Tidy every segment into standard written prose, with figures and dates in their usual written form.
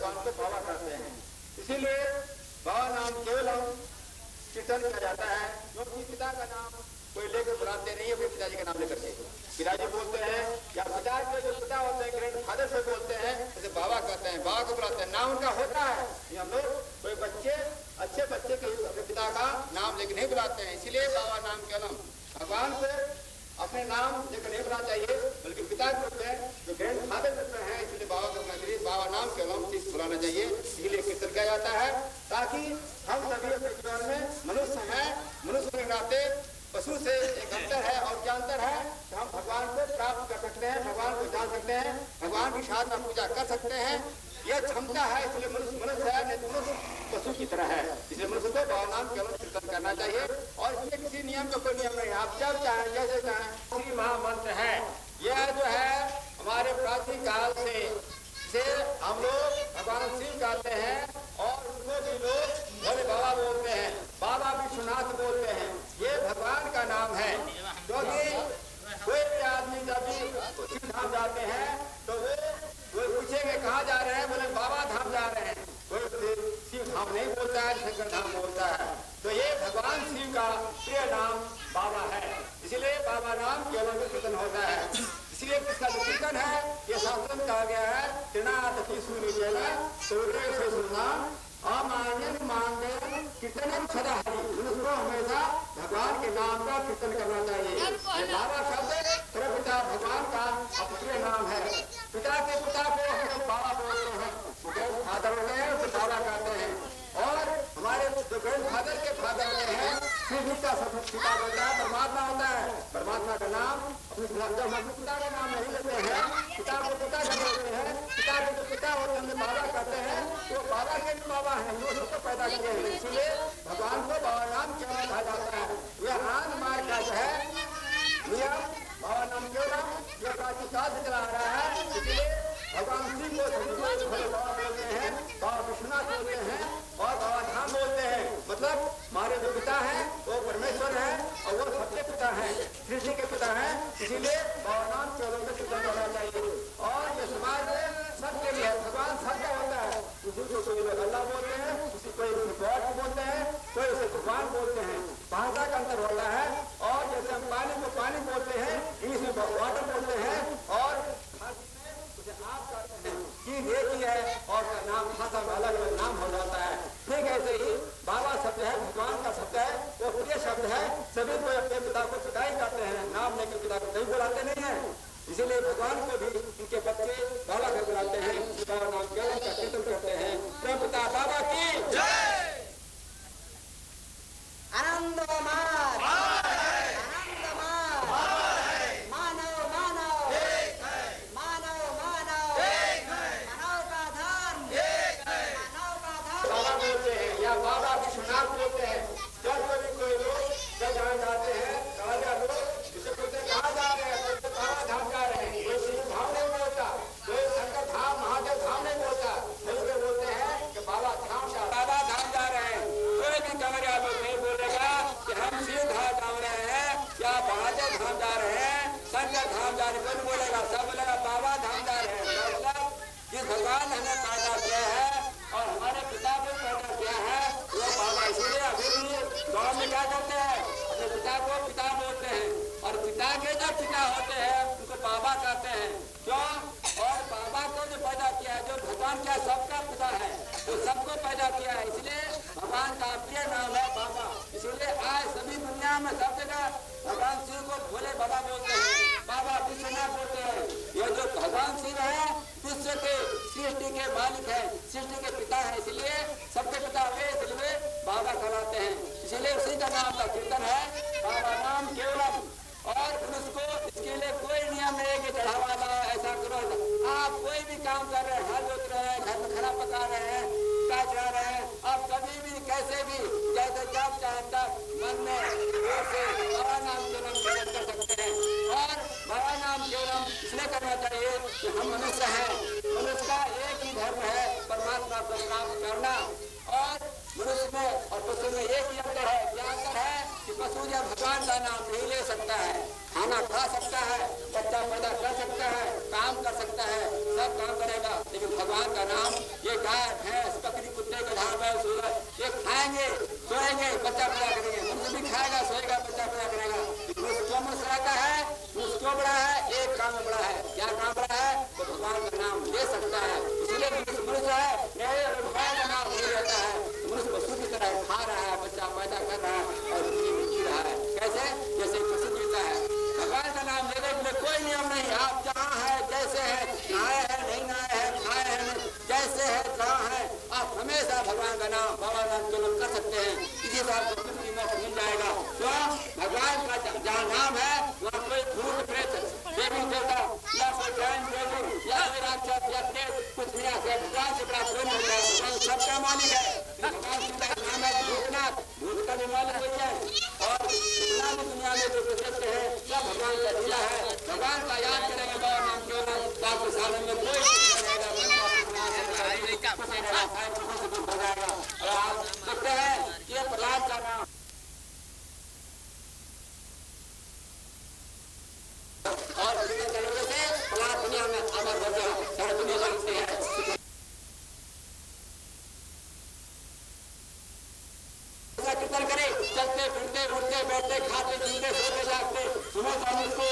भगवान को बाबा कहते हैं। इसीलिए बाबा नाम केवल कीर्तन किया जाता है, क्योंकि पिता का नाम कोई लेकर बुलाते नहीं है, अपने पिताजी का नाम लेकर के पिताजी बोलते हैं, या पिता के जो पिता होते हैं ग्रैंड फादर से बोलते हैं, जैसे बाबा कहते हैं, बाबा को बुलाते हैं, नाम उनका होता है। हम लोग कोई बच्चे अच्छे बच्चे के अपने पिता का नाम लेकर नहीं बुलाते हैं। इसीलिए बाबा नाम केवल भगवान को अपने नाम लेकर नहीं बुलाना चाहिए, बल्कि पिता के रूप में जो ग्रैंड फादर करते हैं, इसलिए बाबा को बुलाना चाहिए, बाबा नाम केवल चीज बुलाना चाहिए। इसीलिए कीर्तन किया जाता है, ताकि हम सभी अपने जीवन में मनुष्य हैं, मनुष्य के नाते पशु से एक अंतर है। और क्या अंतर है? तो हम भगवान को प्राप्त कर सकते हैं, भगवान को जान सकते हैं, भगवान की साधना पूजा कर सकते हैं। यह क्षमता है, इसलिए मनुष्य है, नहीं तो मनुष्य पशु की तरह है। इसलिए मनुष्य को बाबा नाम केवल कीर्तन करना चाहिए। और इसमें किसी नियम का कोई नियम नहीं है, आप जब चाहें जैसे चाहें। श्री महामंत्र है, यह जो है हमारे प्राचीन काल से हम लोग भगवान शिव कहते हैं, और उनको भी लोग भोले बाबा बोलते हैं, बाबा विश्वनाथ बोलते हैं। ये भगवान का नाम है, क्योंकि कोई भी आदमी जब भी शिव धाम जाते हैं तो वो पूछेंगे कहाँ जा रहे हैं, बोले बाबा धाम जा रहे हैं। कोई शिव धाम नहीं बोलता है, शंकर धाम बोलता है। तो ये भगवान शिव का प्रिय नाम बाबा है, इसीलिए बाबा नाम केवल कीर्तन होता है। इसलिए इसका जो कीर्तन है, ये शास्त्र में कहा गया है, त्रिनाथ की सुनी जेला सूर्य से सुनना अमान्य मानते कीर्तन सदा हरि। उसको हमेशा भगवान के नाम का कीर्तन करना चाहिए। ये बाबा शब्द तेरे पिता भगवान का अपने नाम है। पिता के पिता को हम लोग बाबा बोलते हैं, ग्रैंड फादर होते हैं उसे बाबा कहते हैं। और हमारे जो ग्रैंड फादर के फादर होते हैं, शिव जी का सब पिता होता है, परमात्मा होता है। परमात्मा का नाम जब हम पिता का नाम नहीं लेते हैं, पिता को पिता कहते हैं, पिता के जो पिता होते हैं हमें बाबा कहते हैं, तो बाबा के भी बाबा है, हम लोग पैदा किए हैं। इसलिए भगवान को बाबा नाम क्यों कहा जाता है? यह आन मार्ग का जो है नियम बाबा नाम क्यों नाम यह प्राचीन काल से चला आ रहा है। इसलिए भगवान शिव को भोले बाबा बोलते हैं, बाबा विश्वनाथ बोलते हैं, और बाबा धाम बोलते हैं। मतलब हमारे जो पिता हैं वो परमेश्वर है, और वो सबके पिता हैं, सृष्टि के पिता हैं। इसीलिए बाबा नाम केवल में कीर्तन करना चाहिए। और ये समाज में सबके लिए भगवान सबका होता है। किसी को कोई लोग अल्लाह बोलते हैं, किसी कोई गॉड बोलते हैं, कोई उसे भगवान बोलते हैं। भाषा का अंतर होता है। और जैसे हम पानी को पानी बोलते हैं, इंग्लिश में वाटर बोलते हैं, और आप कहते हैं चीज एक ही है, और नाम भाषा में अलग अलग नाम हो जाता है। ठीक ऐसे ही बाबा शब्द है, भगवान का शब्द है, वो प्रिय शब्द है। सभी कोई अपने पिता को पिता ही कहते हैं, नाम लेकर पिता को कहीं बुलाते नहीं है। इसीलिए भगवान को भी उनके बच्चे बाबा को बुलाते हैं, बाबा नाम केवल का कीर्तन करते हैं। तो पिता बाबा की जय। आनंद बाबा विश्वनाथ बोलते हैं। जब कभी कोई लोग जब जहाँ जाते हैं, राजा लोग जिसे बोलते हैं कहाँ जा रहे हैं, कोई बाबा धाम जा रहे हैं, कोई शिव धाम नहीं बोलता, कोई शंकर धाम महादेव धाम नहीं बोलता, कोई बोलते हैं कि बाबा धाम जा रहे हैं। कोई भी कमरिया लोग नहीं बोलेगा कि हम शिव धाम जा रहे हैं या महादेव धाम जा रहे हैं, शंकर धाम जा रहे हैं, कोई बोलेगा, सब बोलेगा बाबा धाम जा रहे हैं। मतलब जिस भगवान ने हमें पैदा किया है और हमारे पिता को पैदा किया है वो बाबा। इसीलिए अभी भी गाँव में क्या करते हैं, अपने पिता को पिता बोलते हैं, और पिता के जो पिता होते हैं उनको बाबा कहते हैं। क्यों? और बाबा को जो पैदा किया है, जो भगवान क्या सबका पिता है, वो सबको पैदा किया है, इसलिए भगवान का प्रिय नाम है बाबा। इसीलिए आज सभी दुनिया में सब जगह भगवान शिव को भोले बाबा बोलते हैं, बाबा विश्वनाथ बोलते हैं। ये जो भगवान शिव है विश्व के सृष्टि के मालिक है, सृष्टि के पिता है, इसलिए सबके पिता हुए, इसलिए बाबा कहलाते हैं। इसीलिए उसी का नाम का कीर्तन है बाबा नाम केवलम। और उसको इसके लिए कोई नियम नहीं है कि चढ़ावा लाओ, ऐसा करो। आप कोई भी काम कर रहे हैं, हल जोत रहे हैं, घर में खाना पका रहे हैं, क्या चढ़ा रहे हैं, आप कभी भी कैसे भी जैसे जब चाहे तब मन में से बाबा नाम केवलम कर सकते हैं। और बाबा नाम केवलम इसलिए करना चाहिए कि हम मनुष्य हैं, मनुष्य का एक ही धर्म है, परमात्मा को प्राप्त करना। और मनुष्य में और पशु में एक ही अंतर है। क्या अंतर है कि पशु या भगवान का नाम नहीं ले सकता है, खाना खा सकता है, बच्चा पैदा कर सकता है, काम कर सकता है, सब सब काम करेगा। लेकिन भगवान का नाम, ये गाय भैंस बकरी कुत्ते गधा बैल सूअर ये खाएंगे सोएंगे बच्चा पैदा करेंगे, मनुष्य भी खाएगा सोएगा बच्चा पैदा करेगा। मनुष्य क्यों मनुष्य रहता है? मनुष्य क्यों बड़ा है? एक काम में बड़ा है। क्या काम बड़ा है? तो भगवान का नाम ले सकता है, इसलिए मनुष्य है। भगवान का नाम नहीं रहता है, मनुष्य पशु की तरह खा रहा है, बच्चा पैदा कर रहा है और जी रहा है। कैसे? जैसे पशु जीता है। भगवान का नाम लेने के लिए कोई नियम नहीं। आप जहाँ है जैसे है, नहाए है नहीं नहाए है, खाए है नहीं, जैसे है जहाँ है, आप हमेशा भगवान का नाम बाबा नाम केवल कर सकते हैं। इसी से आपको मुक्ति मोक्ष मिल जाएगा। तो भगवान का जहाँ नाम है वहाँ कोई भूत प्रेत देवी देवता या कोई ज्ञान देवी या कोई राक्षस या प्रेत कुछ नहीं आते। भगवान से बड़ा कोई नहीं होता है। भगवान सबका मालिक है। भगवान का नाम है भूतनाथ, भूत का भी मालिक होता है। और जितना भी दुनिया में जो प्रसिद्ध है सब भगवान का लीला है। भगवान का याद करेंगे बाबा नाम केवल आपके सालन में कोई कुछ नहीं रहेगा। और आप देखते हैं ये प्रहलाद का नाम और से प्रहलाद दुनिया में अमर हो गया, सारी दुनिया जानते हैं। कीर्तन करे, चलते फिरते उठते बैठते खाते पीते सोते जागते सुनो मुझको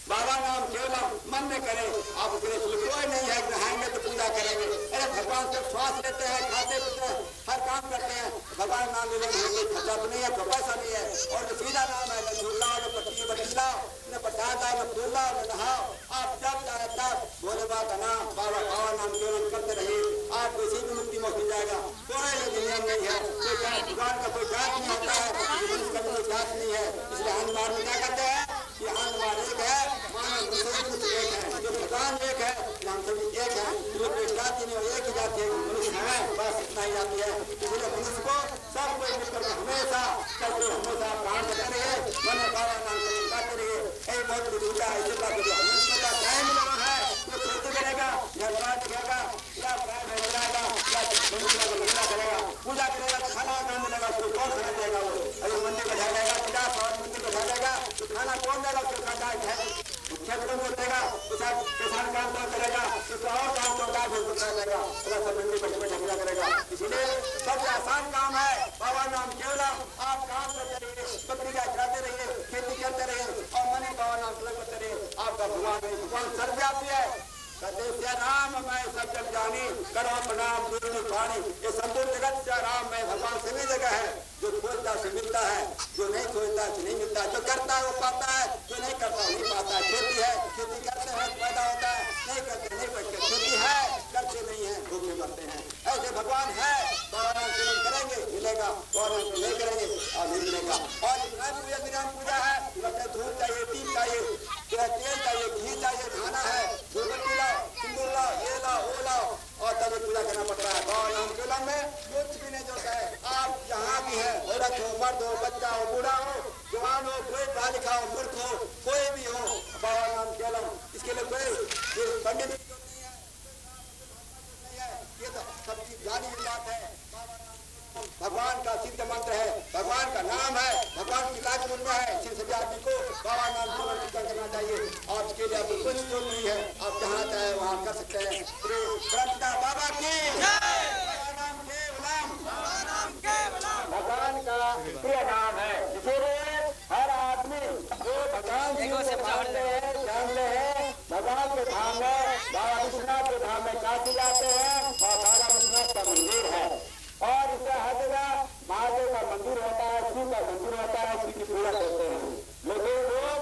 बाबा नाम केवल मन में करे। आप उसके कोई नहीं है, नहाएंगे तो पूजा करेंगे। अरे भगवान से श्वास लेते हैं, खाते पीते हैं, हर काम करते हैं। भगवान नाम लेने में कोई खर्चा तो नहीं है, कोई पैसा नहीं है। और जो सीधा नाम है, न झूला न पट्टी बदला न पटाखा न फूला न नहाओ। आप जब चाहे तब भोले बाबा का नाम बाबा बाबा नाम केवल करते रहिए। आपको इसी में मुक्ति मोक्ष मिल जाएगा। कोई दुनिया नहीं है, कोई भगवान का कोई जात नहीं होता है, मनुष्य का कोई जात नहीं है। इसलिए हनुमान में क्या कहते हैं कि हनुमान एक है, मानव एक है, जो भगवान एक है, हम सभी एक है। जो कोई जाति नहीं, एक ही जाति है, मनुष्य है, बस इतना ही जाति है। इसलिए मनुष्य को सब कोई मिलकर हमेशा करके हमेशा प्राण करते रहिए, मन बाबा नाम करते रहिए। यही बहुत ऊंचा है। इसलिए मनुष्य का टाइम लगा है, वो खेती करेगा या बात करेगा या करेगा, पूजा करेगा, खाना बनाने लगा, उसको कौन खाना देगा? वो अगर मंदिर में जाएगा 50 और मंदिर में जाएगा तो खाना कौन देगा? उसको खाता है खेतों में देगा, किसान काम कौन करेगा? उसको और काम तो गाय भैंस कर देगा, सब मंदिर बैठे झगड़ा करेगा। इसीलिए सबसे आसान काम है बाबा नाम केवल। आप काम करते रहिए, बकरी गाय चलाते रहिए, खेती करते रहिए और मन बाबा नाम करते रहिए। आपका भगवान सर्वव्यापी है। सत्य राम मैं सब जग जानी, करो प्रणाम गुरु पानी। ये संपूर्ण जगत से राम मैं भगवान सभी जगह है। जो खोजता से मिलता है, जो नहीं खोजता से नहीं मिलता। जो करता है वो पाता है, जो नहीं करता नहीं पाता। खेती है, खेती करते हैं पैदा होता है, नहीं करते नहीं पैदा। खेती है, करते नहीं है, भूखे मरते हैं। ऐसे भगवान है। बाबा नाम केवल करेंगे मिलेगा, और नहीं करेंगे और नहीं मिलेगा। और इतना पूजा है, धूप चाहिए, तीन चाहिए, तेल चाहिए, घी चाहिए, खाना है, धूपबत्ती लाओ, सिंदूर लाओ, ये लाओ वो लाओ और तभी पूजा करना पड़ता है। बाबा नाम केवल में कुछ भी नहीं जोता है। आप जहाँ भी है, औरत हो, मर्द हो, बच्चा हो, बूढ़ा हो, जवान हो, कोई पढ़ा लिखा हो, मूर्ख हो, कोई भी हो, बाबा नाम केवल। इसके लिए कोई पंडित नहीं है, ये तो सबकी जानी हुई बात है। भगवान का सिद्ध मंत्र है, भगवान का नाम है, भगवान की लाज मुद्रा है। इसी सभी आदमी को बाबा नाम केवल कीर्तन करना चाहिए। और इसके लिए आपको कुछ जो नहीं है, आप जहाँ चाहे वहाँ कर सकते हैं। बाबा की भगवान का प्रिय नाम है। इसीलिए हर आदमी जो भगवान से जानते हैं, भगवान के धाम में बाबा विश्वनाथ के धाम में काशी जाते हैं और बाबा विश्वनाथ का मंदिर है। और इससे हर जगह महादेव का मंदिर होता है, शिव का मंदिर होता है, शिव की पूजा करते हैं। लेकिन लोग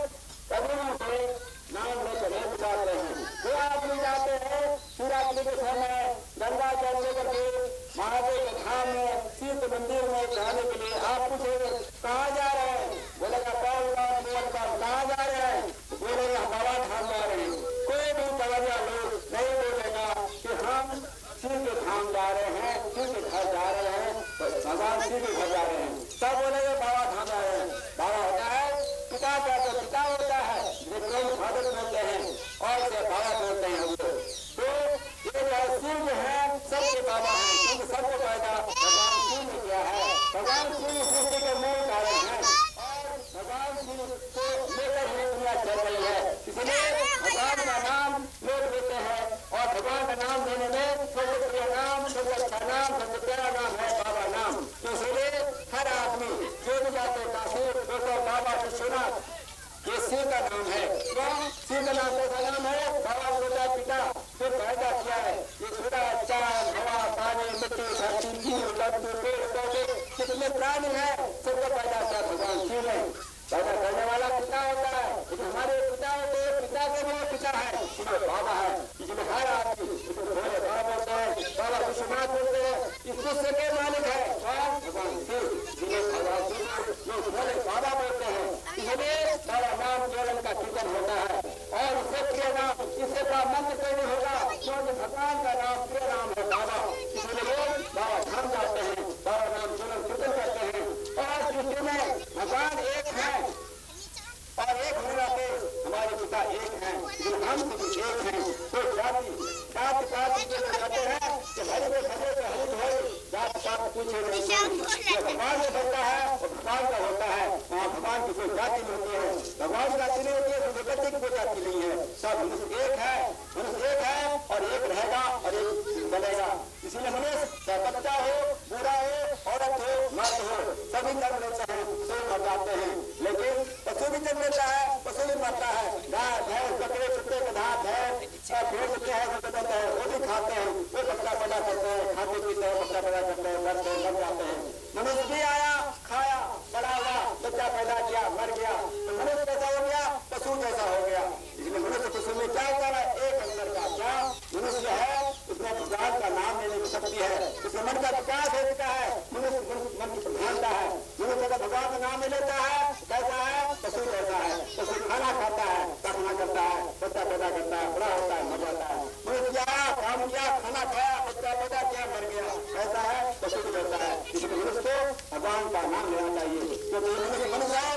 कदमों से नाम लेकर नहीं जाते हैं। जो आदमी जाते हैं शिवरात्रि के समय गंगा जल लेकर के महादेव के धाम में, शिव के मंदिर में जाने के लिए आप पूछेंगे कहाँ जा रहे हैं? बोलेगा कहाँ जा रहे हैं? बोलेगा बाबा धाम जा रहे हैं। कोई भी कवरिया लोग नहीं बोलेगा कि हम शिव के धाम जा रहे हैं, शिव के घर जा रहे हैं, भगवान शिव के घर जा रहे हैं। सब बोलेंगे बाबा धाम जा रहे हैं। बाबा होता है पिता का, तो पिता होता है जो फादर बोलते हैं और से बाबा बोलते हैं। तो ये जो है शिव जो है सबके बाबा हैं, क्योंकि सबको पैदा भगवान शिव ने किया है। भगवान शिव सृष्टि के मूल कारण है और भगवान शिव को लेकर ही दुनिया चल रही है। इसलिए भगवान का नाम लोग लेते हैं नाम लेने में सबसे प्रिय नाम, सबसे अच्छा नाम, सबसे प्यारा नाम है बाबा नाम। तो इसलिए हर आदमी जो भी जाते काशी दोस्तों बाबा विश्वनाथ, ये शिव का नाम है। क्यों? शिव का नाम कैसा नाम है? बाबा छोटा पिता जो पैदा किया है, ये छोटा चांद, हवा, पानी, मिट्टी, धरती, जीव, जंतु, पेड़ पौधे, कितने प्राणी है, सबको पैदा किया भगवान शिव ने। पैदा करने वाला पिता होता है, लेकिन हमारे पिता होते हैं, पिता के वो पिता है, इसमें बाबा है, इसमें हर आदमी इसको भोले बाबा बोलते हैं, बाबा विश्वनाथ बोलते हैं, इस विश्व के मालिक है भगवान शिव, जिन्हें भगवान शिव जो भोले बाबा बोलते हैं। इसलिए बाबा नाम केवल का कीर्तन होता है और इससे प्रिय नाम, इससे बड़ा मंत्र कोई नहीं होगा, क्योंकि भगवान का नाम प्रिय नाम है बाबा। इसलिए लोग बाबा धाम जाते हैं, बाबा नाम केवल कीर्तन करते हैं। और सृष्टि में भगवान एक है और एक होने से हमारे पिता एक हैं, जो हम सभी एक हैं। तो जाति जात पात के लोग कहते हैं कि हरि में भले तो हरि भाई जात पात पूछे नहीं, जो भगवान में बनता है वो भगवान का होता है। वहाँ भगवान की कोई जाति नहीं होती है, भगवान की जाति नहीं होती है, तो जगत की कोई जाति नहीं है। सब मनुष्य एक है, मनुष्य एक है और एक रहेगा और एक बनेगा। इसीलिए मनुष्य चाहे बच्चा हो, बूढ़ा हो, औरत हो, मर्द हो, सभी जन्म लेते हैं, सब मर जाते हैं। लेकिन पशु भी जन्म लेता है, पशु भी मरता है। गाय भैंस बकरे कुत्ते गधा भैंस भेड़ कुत्ते हैं, वो भी खाते हैं, वो बच्चा पैदा करते हैं, खाते पीते हैं, बच्चा पैदा करते हैं, मरते हैं, मर जाते हैं। मनुष्य भी आया, खाया, बड़ा हुआ, बच्चा पैदा किया, मर गया, तो मनुष्य कैसा हो गया? पशु जैसा हो गया। इसलिए मनुष्य पशु में क्या होता है? एक अंदर का क्या मनुष्य है, उसमें भगवान का नाम लेने की शक्ति है, उसमें मन का विकास होता है, मनुष्य मन की प्रधानता है। मनुष्य अगर भगवान का नाम ले लेता है कैसा है? पशु जैसा है। पशु खाना खाता है, प्रार्थना करता है, बच्चा पैदा करता है, बड़ा होता है, मर जाता है। मनुष्य आया, काम किया, खाना खाया, बच्चा पैदा किया, मर गया, ऐसा है, पशु जैसा है। इसलिए मनुष्य को भगवान का नाम लेना चाहिए, क्योंकि मनुष्य है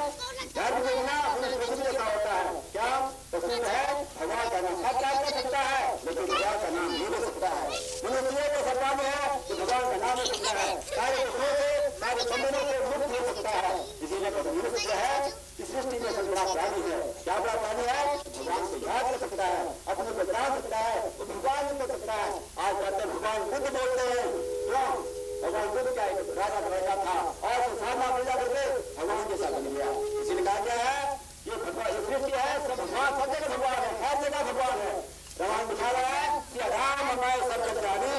धर्म के बिना मनुष्य पशु जैसा होता है। क्या पशु है? भगवान का नाम सब कर सकता है, लेकिन भगवान का नाम नहीं ले सकता है। मनुष्य को सत्ता में है तो भगवान का नाम ले सकता है, सारे पशुओं से, सारे बंधनों से मुक्त हो सकता है। इसीलिए मनुष्य है इस सृष्टि में सबसे बड़ा प्राणी है। क्या बड़ा प्राणी है? भगवान को याद कर सकता है, अपने को जान सकता है, वो भगवान कर सकता है। आज कहते हैं भगवान बुद्ध बोलते हैं, क्यों? भगवान बुद्ध क्या राजा राजा था और सामना पूजा करके भगवान के साथ बन गया। इसीलिए कहा गया है ये भगवान, ये सृष्टि है सब भगवान, सब जगह भगवान है, हर जगह भगवान है। भगवान दिखा रहा है कि राम हमारे सब प्राणी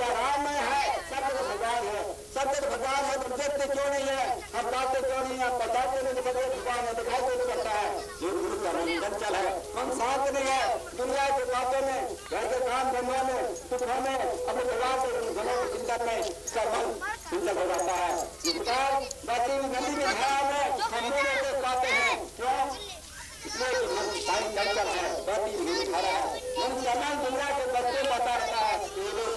राम में है, सब भगवान है, सब भगवान है। तुम देखते क्यों नहीं है? हम बातें क्यों नहीं है? बताते नहीं, भगवान है, दिखाई नहीं पड़ता है। जो गुरु का चंचल है, हम शांत नहीं है, दुनिया के बातों में, घर के काम धंधों में, सुखों में, अपने परिवार के घरों की चिंता में इसका मन चंचल हो जाता है। बाकी नदी में धारा में हम लोग पाते हैं, क्यों? इसलिए मन चंचल है, बाकी नहीं खा रहा है। मन चलन दुनिया के बच्चे बता रहता है,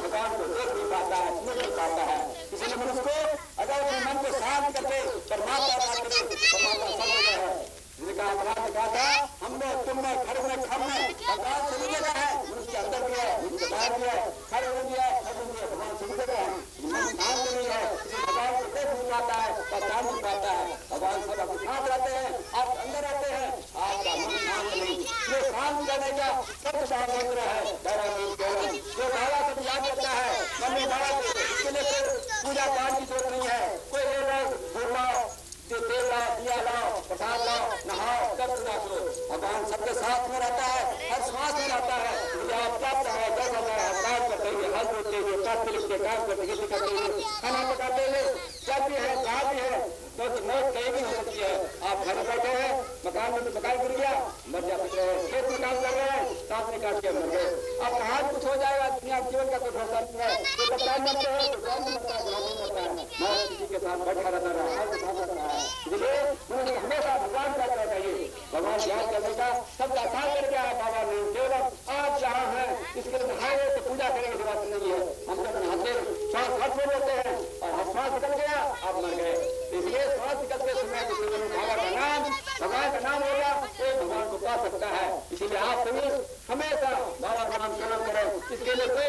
भगवान को देख नहीं पाता है, सुन नहीं पाता है। इसलिए मनुष्य को अगर अपने मन को शांत करके परमात्मा बात करे, परमात्मा सब जगह है। जिनका अपराध कहा था हमने, तुमने, खड़े में, खम में, भगवान सभी जगह है। मनुष्य के अंदर भी है, मनुष्य के बाहर भी है, खड़े में भी है, खड़े में भी है, भगवान सभी जगह है। मन शांत नहीं है, भगवान को देख नहीं पाता है, पहचान नहीं पाता है। भगवान सब आपके साथ रहते हैं, आप अंदर रहते हैं, आपका मन शांत नहीं। ये शांत करने का सबसे बड़ा मंत्र है दयानंद केवल। जो दावा सब याद करता है, मन में दावा इसके लिए कोई पूजा पाठ की जरूरत नहीं है। कोई ले लो, फूल लाओ, तेल लाओ, दिया लाओ, प्रसाद लाओ, नहाओ, सब पूजा करो। भगवान सबके साथ में रहता है, हर श्वास में रहता है। मुझे आप क्या चाहे, जब हमें काम करते हुए, हल होते हुए, पत्र लिखते काम करते खेती करते हुए, खाना पकाते हुए, जब भी है, जहाँ भी है, तो मौत कहीं भी हो सकती है। आप घर में बैठे हैं, मकान में तो मकान गिर गया, मर जा सकते हैं। खेत में काम कर रहे हैं, सांप निकाल के मर गए। अब कहाँ कुछ हो जाएगा, दुनिया जीवन का कोई भरोसा नहीं है। तो जब टाइम मरते हैं तो कौन मरता है, कौन नहीं मरता है। मौत किसी के साथ बैठा रहता है। इसलिए मुझे हमेशा भगवान का करना चाहिए, भगवान याद करने का सबका आसान कर दिया है बाबा ने। केवल आप जहाँ हैं इसके लिए नहाए तो पूजा करने की बात नहीं है। हम जब नहाते श्वास हाथ में लेते हैं और हम श्वास निकल गया, आप मर गए। इसलिए श्वास निकलते समय बाबा का नाम, भगवान का नाम हो गया, तो भगवान को पा सकता है। इसीलिए आप सभी हमेशा बाबा का नाम स्मरण करें। इसके लिए कोई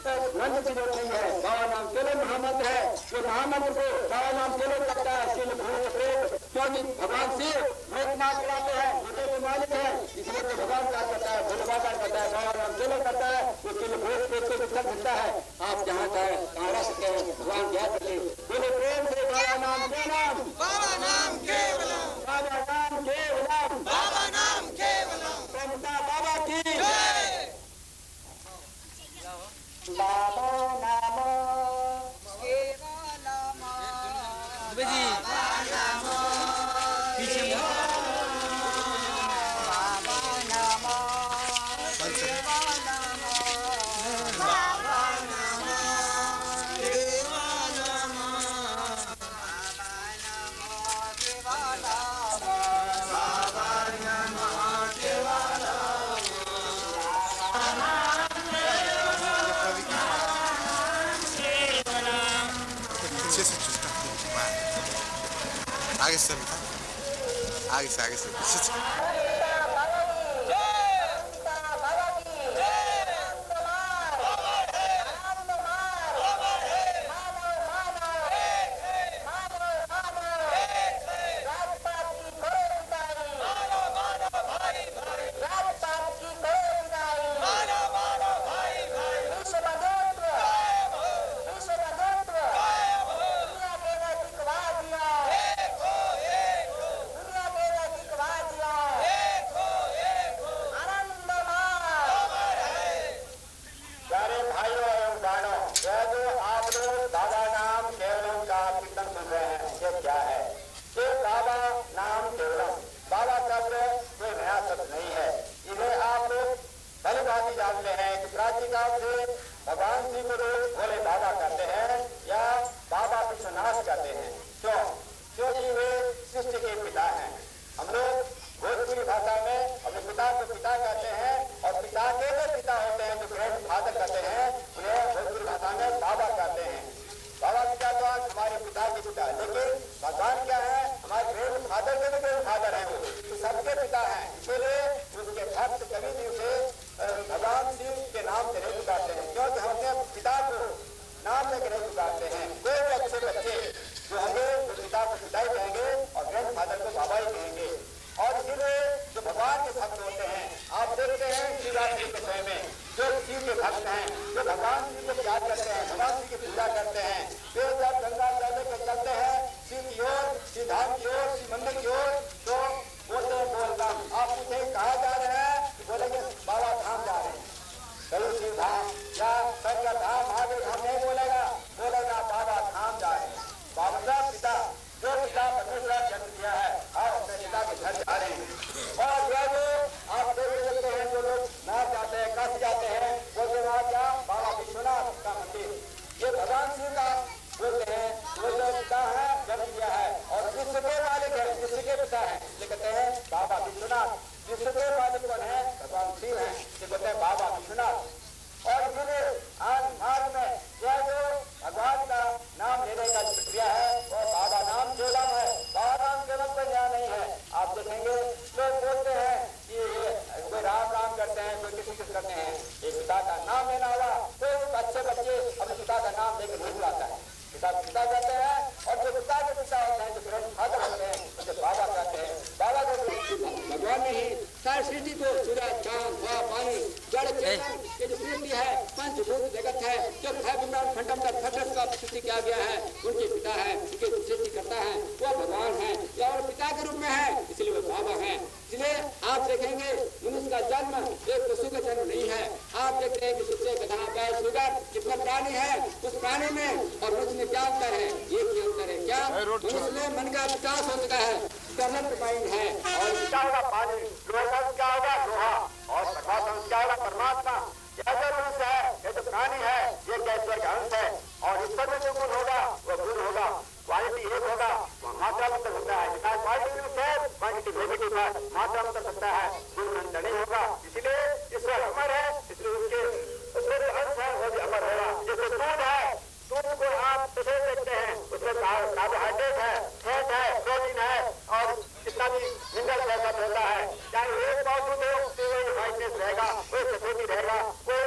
मंत्र की जरूरत नहीं है, बाबा नाम केवल महामंत्र है। जो महामंत्र को बाबा नाम केवल करता है, इसके लिए क्योंकि भगवान शिव भोलेनाथ कराते हैं, भोले के मालिक है, इसलिए तो भगवान क्या करता है, भोले बाबा करता है, बाबा नाम केवल करता है, उसके लिए भोग पेट को कर सकता है। आप जहाँ चाहे कहाँ रह सकते हैं, भगवान की याद रखिए। बोले प्रेम से बाबा नाम केवलम, बाबा नाम केवलम, बाबा नाम केवलम, बाबा नाम केवलम। प्रभुता बाबा की जय। बाबा नाम आगे से आगे से आगे से भगवान जी को भोले बाबा कहते हैं या बाबा विश्वनाथ कहते हैं। क्यों? क्योंकि वे सृष्टि के पिता हैं। हम लोग भोजपुरी भाषा में अपने पिता को पिता कहते हैं और पिता के जो पिता होते हैं जो ग्रैंड फादर कहते हैं उन्हें भोजपुरी भाषा में बाबा कहते हैं। बाबा पिता तो आज हमारे पिता के पिता, लेकिन भगवान क्या है? हमारे ग्रैंड फादर के भी ग्रैंड फादर है, वो सबके पिता है। इसलिए उसके भक्त कभी भी उसे भगवान शिव के नाम से नहीं पुकारते हैं, क्योंकि हम अपने पिता को नाम लेकर नहीं पुकारते हैं। कोई भी अच्छे बच्चे जो होंगे वो पिता को पिता ही कहेंगे और ग्रैंड फादर को बाबा ही कहेंगे। और इसीलिए जो भगवान के भक्त होते हैं, आप देखते हैं शिवरात्रि के समय में जो शिव के भक्त हैं, जो भगवान शिव को याद करते हैं, भगवान शिव की पूजा करते हैं, वे जब गंगा जल लेकर चलते हैं शिव की ओर, शिव धाम की ओर, शिव मंदिर की ओर, तो बोलते हैं बोलबम। आप पूछे कहाँ जा रहे हैं? बोलेंगे बाबा धाम जा रहे हैं, चलो शिव धाम या शंकर धाम, महादेव धाम नहीं बोलेगा, बोलेगा बाबा धाम जा रहे हैं। बाबा का पिता जो पिता परमेश्वर जन्म दिया है, आप अपने पिता के घर जा रहे हैं। और जो आप देख सकते हैं जो लोग नाथ जाते हैं, काशी जाते हैं, बोलते वहाँ क्या बाबा विश्वनाथ का मंदिर, ये भगवान शिव का बोलते हैं। वो जो पिता है जन्म दिया है और विश्व के मालिक है, विश्व के पिता है, ये कहते हैं बाबा विश्वनाथ। विश्व के मालिक कौन है? भगवान शिव है, ये कहते हैं बाबा विश्वनाथ। और फिर आज मार्ग में यह जो भगवान का नाम लेने का प्रक्रिया है वो बाबा नाम केवलम है। बाबा नाम केवलम पर यहाँ नहीं है। आप देखेंगे लोग बोलते हैं कि कोई राम राम करते हैं, कोई किसी किसी करते हैं। एक पिता का नाम लेना होगा, कोई अच्छे बच्चे अपने पिता का नाम लेकर नहीं बुलाता है, पिता पिता कहते हैं। और जो पिता के पिता होते हैं, जो ग्रैंड फादर होते हैं, उसे बाबा कहते हैं। बाबा को भगवान ने ही सारी सृष्टि को सूरज, चांद, हवा, पानी, जड़, चेतन, ये जो सृष्टि है, पंचभूत जगत है, जो खंडम का खंडस का सृष्टि किया गया है, उनके पिता है, उनके सृष्टि करता है, वो भगवान है या और पिता के रूप में है, इसलिए वो बाबा है। इसलिए आप देखेंगे मनुष्य का जन्म एक पशु का जन्म नहीं है। आप देखते हैं कि कुत्ते, गधा, बैल, सुगर जितना प्राणी है, उस प्राणी में और मनुष्य में क्या अंतर है? एक ही अंतर है, क्या? मनुष्य में मन का विकास हो चुका है, डेवलप्ड माइंड है। और क्या होगा? पानी, लोहा क्या होगा? लोहा। और परमात्मा क्या होगा? परमात्मा। यह जो मनुष्य है, ये जो प्राणी है, ये ईश्वर का अंश है। और ईश्वर में जो गुण होगा वो गुण होगा, क्वालिटी एक होगा, मात्रा अंतर होता है। क्वालिटी में क्वांटिटी नेगेटिव है, मात्रा अंतर सकता है, गुण अंतर नहीं होगा। इसलिए ईश्वर अमर है, इसलिए उसके जो अंश है वो भी अमर होगा। जैसे दूध है, दूध को आप कैसे देखते हैं? उसमें कार्बोहाइड्रेट है, फैट है, प्रोटीन है और इतना भी मिनरल जैसा होता है। चाहे एक मौजूद हो तो वही वाइटनेस रहेगा, कोई सफेदी रहेगा, कोई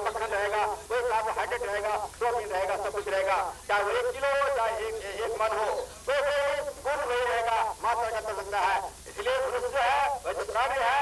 मक्खन रहेगा, कोई कार्बोहाइड्रेट रहेगा, प्रोटीन रहेगा, सब कुछ रहेगा। चाहे वो 1 किलो हो, चाहे एक मन हो, कोई गुण नहीं रहेगा, मात्रा का सकता है। इसलिए मनुष्य है वह जो प्राणी है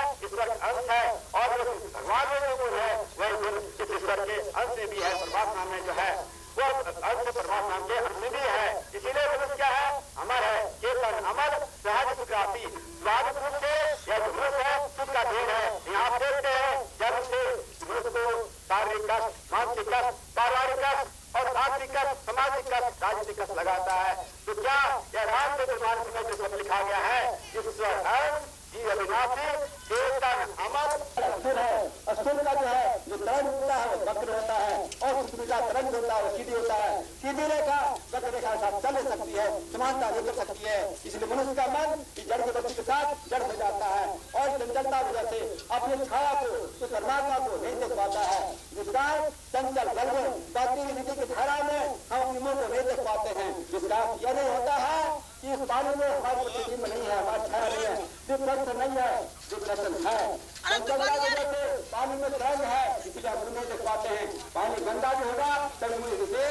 राजनीतिक कस लगाता है। तो क्या यह राम के दरबार में जो सब लिखा गया है, ईश्वर है जी अविनाशी देवता अमर असुर है। असुर का जो है जो तरंग होता है वो वक्र होता है और पृथ्वी का तरंग होता है वो सीधी होता है। सीधी रेखा वक्र रेखा के साथ चल सकती है, समानता नहीं कर सकती है। इसलिए मनुष्य का मन जड़ के बच्चे के साथ जड़ हो जाता है और चंचलता वजह से अपनी छाया को तो परमात्मा को नहीं देख पाता है। जिसका चंचल गलबन बाकी नीति की धारा में हम अपने मुंह को नहीं देख पाते हैं। जिसका यह नहीं होता है कि इस पानी में हमारी प्रतिबिंब नहीं है, हमारी छाया नहीं है, डिप्रेशन नहीं है, डिप्रेशन है। चंचलता वजह से पानी में तरंग है, इसलिए हम नहीं देख पाते हैं। पानी गंदा भी होगा तब से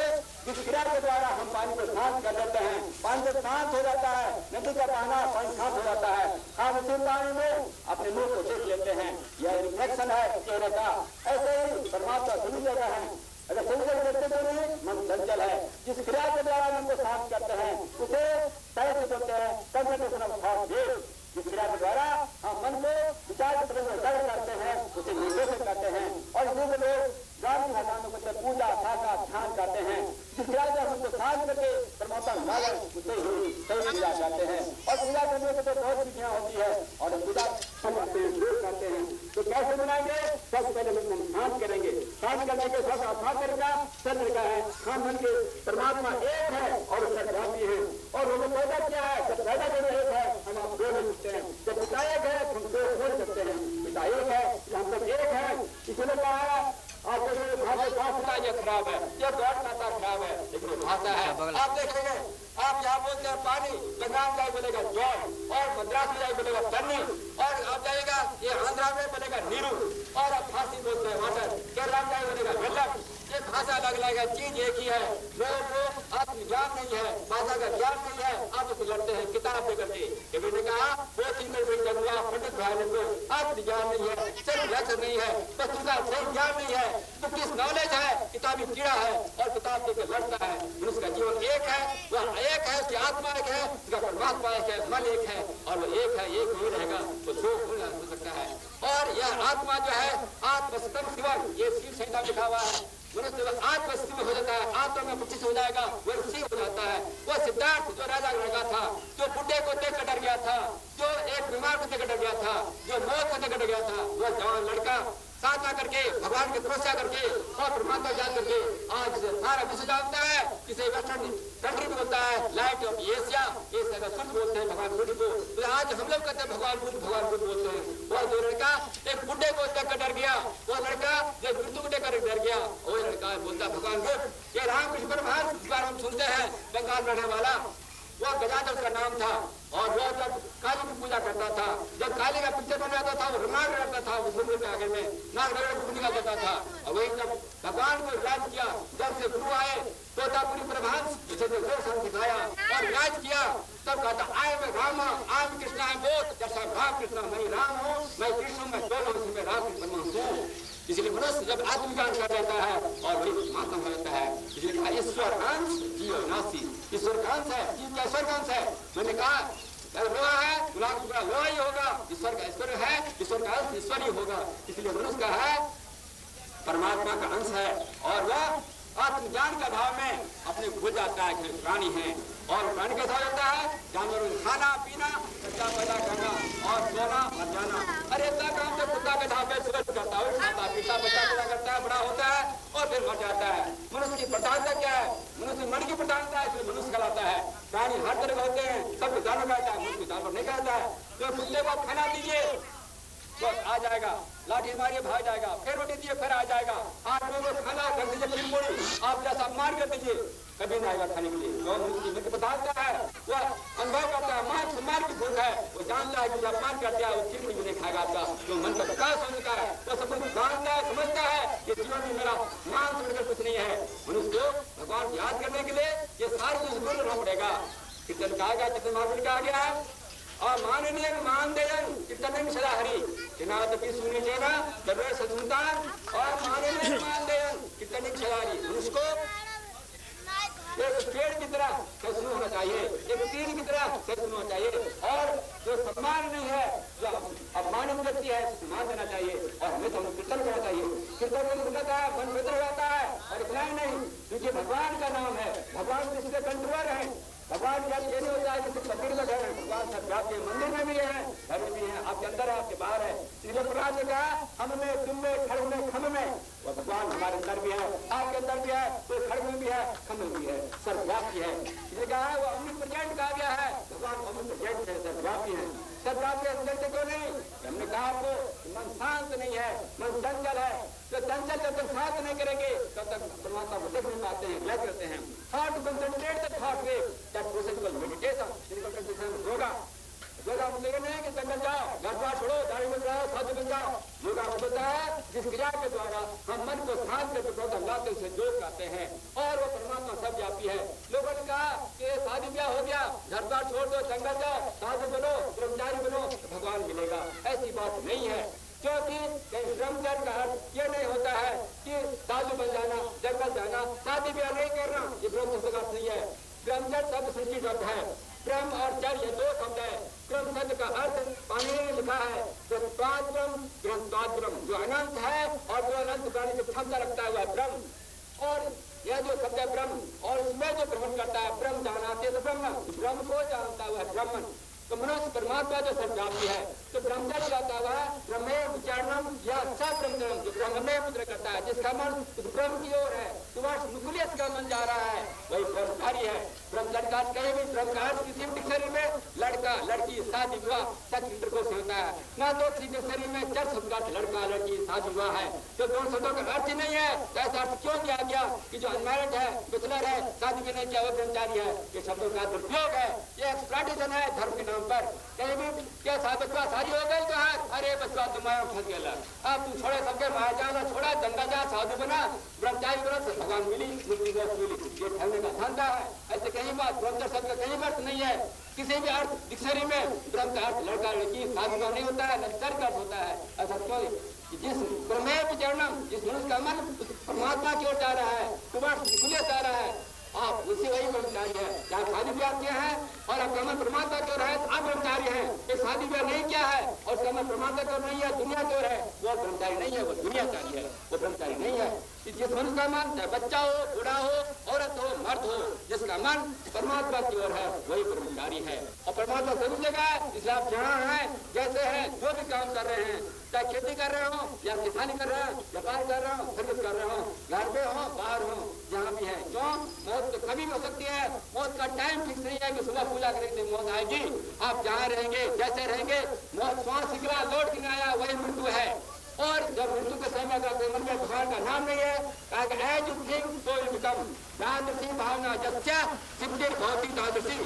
जिस क्रिया के द्वारा हम पानी को शांत कर देते हैं, पानी जब शांत हो जाता है, नदी का बहाना पानी शांत हो जाता है, हम उसी पानी में अपने मुंह को देख लेते हैं। यह रिफ्लेक्शन है चेहरे का। ऐसे ही परमात्मा सभी जगह है। अगर चंचल देखते तो नहीं मन चंचल है। जिस क्रिया के द्वारा मन को शांत करते हैं उसे तय से बोलते हैं कंसंट्रेशन ऑफ थॉट। जिस क्रिया के द्वारा हम मन को विचार के तरफ जड़ करते हैं उसे निर्देशित करते हैं। और इसी लोग ग्राम की भाषा में कुछ पूजा साका ध्यान करते हैं। जिस क्रिया से हम उनको शांत करके परमात्मा उसे ही सही पूजा करते हैं। और पूजा करने के तो बहुत विधियां होती है और पूजा करते हैं। तो कैसे बनाएंगे? सबसे पहले हम शांत करेंगे। शांत करने के साथ आत्मा करेगा चंद्र का है। हम मन के परमात्मा एक है और सर्वव्यापी है। और उन्होंने पैदा किया है, जब पैदा करने एक है हम आप दो नहीं सकते हैं। जब पिता एक है हम दो खोल सकते हैं। पिता एक है हम सब एक है। इसलिए कहा है भाषा ये खराब है, ये गौर नाता खराब है, लेकिन भाषा है। आप देखेंगे आप यहाँ बोलते हैं पानी, बंगाल जाए बोलेगा जॉन और मद्रास में जाए बोलेगा पन्नी और आप जाएगा ये आंध्रा में बोलेगा नीरू और आप फांसी बोलते हैं वाटर, केरला में जाए बोलेगा वेलम। ये भाषा अलग अलग है, चीज एक ही है। लोगों को आत्मज्ञान नहीं है, भाषा का ज्ञान नहीं है, आप उसे लड़ते हैं किताब पे करके। ने कहा वो चीज में पंडित भाई को आत्मज्ञान नहीं है, सिर्फ लक्ष्य नहीं है, वस्तु का सही ज्ञान नहीं है, तो किस नॉलेज है, किताबी कीड़ा है और किताब लेकर लड़ता है। मनुष्य का जीवन एक है, वह एक है, उसकी आत्मा एक है, उसका परमात्मा एक है, मन एक है और वो एक है, एक नहीं रहेगा तो दो हो सकता है। और यह आत्मा जो है आत्मस्तम शिवन, ये शिव संहिता लिखा हुआ है। मनुष्य आत्मस्थित में हो जाता है, आत्मा में प्रतिष्ठित हो जाएगा, वो शिव हो जाता है। वो सिद्धार्थ जो राजा लड़का था, जो बुढ़े को देख कर डर गया था, जो एक बीमार को देख कर डर गया था, जो मौत को देख कर डर गया था, वो जवान लड़का साधना करके भगवान की तपस्या करके और परमात्मा जान करके आज सारा विश्व जानता है। किसी वेस्टर्न कंट्री में बोलता है लाइट ऑफ एशिया, एशिया का सूर्य बोलते हैं भगवान बुद्ध को। तो आज हम लोग कहते हैं भगवान बुद्ध बोलते हैं। वो जो लड़का एक बुढ़े को देख कर डर गया, वो लड़का जो मृत्यु को देख कर डर गया, वो लड़का बोलता भगवान बुद्ध। ये रामकृष्ण परमहंस इस बार हम सुनते हैं, बंगाल रहने वाला, वो गजाधर उसका नाम था और वो जब काली की पूजा करता था, जब काली का पिक्चर बन जाता था वो नाग रहता था, उस मंदिर के आगे में नाग रगड़ निकल जाता था। और वही जब भगवान को याद किया, जब से गुरु आए तोतापुरी परमहंस जिसे सिखाया और याद किया, तब कहता आई मैं Ram, I am Krishna, I am both, जैसा राम कृष्ण मैं राम हूँ, मैं कृष्ण हूँ, मैं दोनों में राम परमहंस हूँ। इसलिए मनुष्य जब आत्मज्ञान कर लेता है और वही परमात्मा हो जाता है। इसलिए कहा ईश्वर अंश जीव नासी, ईश्वर का अंश है, जीव का ईश्वर का अंश है। मैंने कहा लोहा है, गुलाब का लोहा ही होगा, ईश्वर का ईश्वर है, ईश्वर का अंश ईश्वर ही होगा। इसलिए मनुष्य का है परमात्मा का अंश है और वह आत्मज्ञान का भाव में अपने भूल जाता है कि प्राणी है। और प्राणी कैसा हो जाता है? जानवरों को खाना पीना, बच्चा पैदा करना और सोना और जाना। अरे इतना काम तो कुत्ता के ढाबे सुबह करता है, खाता पीता, बच्चा पैदा करता है, बड़ा होता है और फिर मर जाता है। मनुष्य की प्रधानता क्या है? मनुष्य मन की प्रधानता है, इसलिए मनुष्य कहलाता है। प्राणी हर तरह होते हैं, सब जानवर कहता है, मनुष्य जानवर नहीं कहता है। तो कुत्ते को खाना दीजिए तो आ जाएगा, लाठी मारिए भाग जाएगा, फिर रोटी दिए फिर आ जाएगा। आप लोगों को खाना कर दीजिए, फिर बोली आप जैसा मार कर दीजिए, कभी नहीं आएगा खाने के लिए। जो मनुष्य बताता है वह अनुभव करता है, मान सम्मान की भूख है, वो जानता है कि जब मान करते हैं वो चिड़ भी नहीं खाएगा आपका। जो मन का विकास होता है वो सब कुछ जानता है, समझता है कि जीवन में मेरा मान समझकर कुछ नहीं है। मनुष्य को भगवान को याद करने के लिए ये सारी चीज बोलना पड़ेगा। कीर्तन कहा गया, कीर्तन मार्ग कहा गया है और माननीय मान देयन कीर्तन सदा हरि चिनात की सुनी लेना दबे सदुतान और माननीय मान देयन कीर्तन सदा हरि। उसको एक पेड़ की तरह सत्संग होना चाहिए, एक तीर की तरह सत्संग होना चाहिए और जो सम्मान नहीं है, जो अपमानित व्यक्ति है सम्मान देना चाहिए और हमें तो कीर्तन करना चाहिए। कीर्तन में होता है मन पवित्र हो जाता है और कितना ही नहीं, क्योंकि भगवान का नाम है, भगवान इसके कंट्रोलर है। भगवान जब ये नहीं होता है कि सिर्फ मंदिर में ठहरे, भगवान सब आपके मंदिर में भी है, घर में भी है, आपके अंदर है, आपके बाहर है। इसलिए प्रहलाद ने कहा हम में, तुम में, खड़ में, खम में, वो भगवान हमारे अंदर भी है, आपके अंदर भी है, तो खड़ में भी है, खम में भी है, सर्वव्यापी है। इसलिए कहा है वो omnipresent कहा गया है, भगवान omnipresent है, सर्वव्यापी है। सर्वव्यापी अंदर क्यों नहीं? हमने कहा आपको मन शांत नहीं है, मन चंचल है, तो चंचल जब तक शांत नहीं करेंगे तब तक परमात्मा को देख नहीं पाते हैं, ग्रहण करते हैं। Thought to concentrate the thought way, that process called meditation, जिसको कहते हैं योगा। योगा मतलब ये नहीं कि जंगल जाओ, घर द्वार छोड़ो, दाढ़ी बन जाओ, साधु बन जाओ। योगा होता है जिस क्रिया के द्वारा हम मन को शांत करके प्रौद्ध लाते से योग करते हैं, और वो परमात्मा सब व्यापी है। लोगों ने कहा कि शादी ब्याह हो गया, घर द्वार छोड़ दो, जंगल जाओ, साधु बनो, ब्रह्मचारी बनो, भगवान मिलेगा, ऐसी बात नहीं है। क्योंकि ब्रह्मचर्य का अर्थ ये नहीं होता है कि साधु बन जाना, जंगल जाना, शादी ब्याह नहीं करना, ये ब्रह्मचर्य का अर्थ नहीं है। ब्रह्मचर्य शब्द सृष्टि शब्द है, ब्रह्म और चर्य ये दो शब्द है। ब्रह्म शब्द का अर्थ पानी में लिखा है ग्रंथवाद ब्रह्म, जो अनंत है और जो अनंत प्राणी की क्षमता रखता है वह ब्रह्म। और यह जो शब्द है ब्रह्म, और उसमें जो भ्रमण करता है ब्रह्म जानाते तो ब्रह्म को जानता हुआ है ब्रह्मन। तो मनुष्य परमात्मा जो सर्वव्यापी है, तो ब्रह्मचर्य जाता हुआ ब्रह्मे विचारणम या सब्रह्मचर्य, जो ब्रह्म में मुद्रा करता है, जिसका मन ब्रह्म की ओर है, तो वह न्यूक्लियस का मन जा रहा है, वही ब्रह्मचारी है। ब्रह्मचर्य का कहीं भी ब्रह्म का अर्थ किसी भी डिक्शनरी में लड़का लड़की शादी विवाह तक इंटरकोर्स से होता है, ना तो किसी डिक्शनरी में चर्च शब्द का लड़का लड़की शादी विवाह है, तो दोनों शब्दों का अर्थ ही नहीं है। तो ऐसा अर्थ क्यों किया गया कि जो अनमैरिड है, बिचलर है, शादी भी नहीं किया वो ब्रह्मचारी है? ये शब्दों का दुरुपयोग है, ये एक्सप्लॉइटेशन है धर्म के नाम पर। कहीं भी क्या बचवा सारी हो गई तो है, अरे बचवा तुम्हारा फंस गया, अब तू छोड़े सबके माया जाना छोड़ा, गंगा जा, साधु बना, ब्रह्मचारी बना, तो भगवान मिली, मुक्ति मिली, ये ठहरने का धंधा है। ऐसे कहीं बात ब्रह्म शब्द का कहीं अर्थ नहीं है, किसी भी अर्थ डिक्शनरी में ब्रह्म का अर्थ लड़का लड़की शादी का नहीं होता है, न चर्च का अर्थ होता है। ऐसा क्यों? जिस ब्रह्मे विचरणम, जिस मनुष्य का मन परमात्मा की ओर जा रहा है, तुम्हारा खुले जा रहा है, आप उसी वही ब्रह्मचारी है। चाहे शादी ब्याह किया है और आपका मन परमात्मा की ओर है, आप ब्रह्मचारी है। ये शादी ब्याह नहीं किया है और उसका मन परमात्मा की ओर नहीं है, दुनिया की ओर है, वो ब्रह्मचारी नहीं है, वो दुनियाचारी है, वो ब्रह्मचारी नहीं है। जिस मनुष्य का मन, चाहे बच्चा हो, बूढ़ा हो, औरत हो, मर्द हो, जिसका मन परमात्मा की ओर है वही ब्रह्मचारी है। और परमात्मा सभी जगह है, इसलिए आप जहाँ हैं, जैसे हैं, जो भी काम कर रहे हैं, चाहे खेती कर रहे हो या किसानी कर रहे हो, व्यापार कर रहे हो, सर्विस कर रहे हो, घर पे हो, बाहर हो, जहाँ भी है। क्यों? मौत तो कभी भी हो सकती है, मौत का टाइम फिक्स नहीं है कि सुबह पूजा करेंगे मौत आएगी। आप जहाँ रहेंगे, जैसे रहेंगे, मौत श्वास निकला, लौट के आया, वही मृत्यु है। और जब मृत्यु के समय का मन में भगवान का नाम नहीं है, as you think so you become, तादृशी भावना जस्या सिद्धि भवती तादृशी,